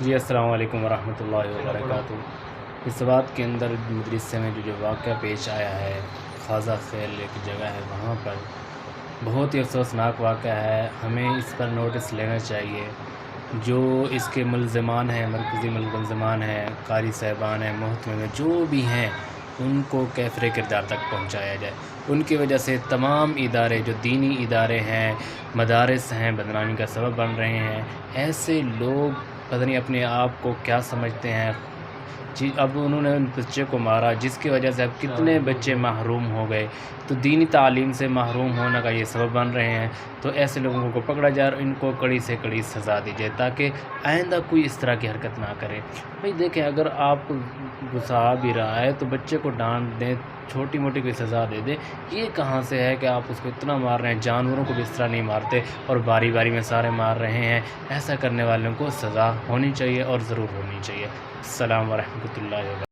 جی السلام علیکم ورحمۃ اللہ وبرکاتہ۔ اس بات کے اندر مدرسے میں جو واقعہ پیش آیا ہے، خواجہ خیل ایک جگہ ہے، وہاں پر بہت ہی افسوسناک واقعہ ہے۔ ہمیں اس پر نوٹس لینا چاہیے۔ جو اس کے ملزمان ہیں، مرکزی ملزمان ہیں، قاری صاحبان ہیں، محتمم ہیں، جو بھی ہیں، ان کو کیفر کردار تک پہنچایا جائے۔ ان کی وجہ سے تمام ادارے جو دینی ادارے ہیں، مدارس ہیں، بدنامی کا سبب بن رہے ہیں۔ ایسے لوگ پتہ نہیں اپنے آپ کو کیا سمجھتے ہیں۔ اب انہوں نے ان بچے کو مارا، جس کی وجہ سے اب کتنے بچے محروم ہو گئے، تو دینی تعلیم سے محروم ہونے کا یہ سبب بن رہے ہیں۔ تو ایسے لوگوں کو پکڑا جائے اور ان کو کڑی سے کڑی سزا دی جائے، تاکہ آئندہ کوئی اس طرح کی حرکت نہ کرے۔ بھائی دیکھیں، اگر آپ غصہ بھی رہا ہے تو بچے کو ڈانٹ دیں، چھوٹی موٹی کوئی سزا دے دیں۔ یہ کہاں سے ہے کہ آپ اس کو اتنا مار رہے ہیں؟ جانوروں کو بھی اس طرح نہیں مارتے اور باری باری میں سارے مار رہے ہیں۔ ایسا کرنے والوں کو سزا ہونی چاہیے اور ضرور ہونی چاہیے۔ السلام ورحمۃ اللہ وبرکاتہ۔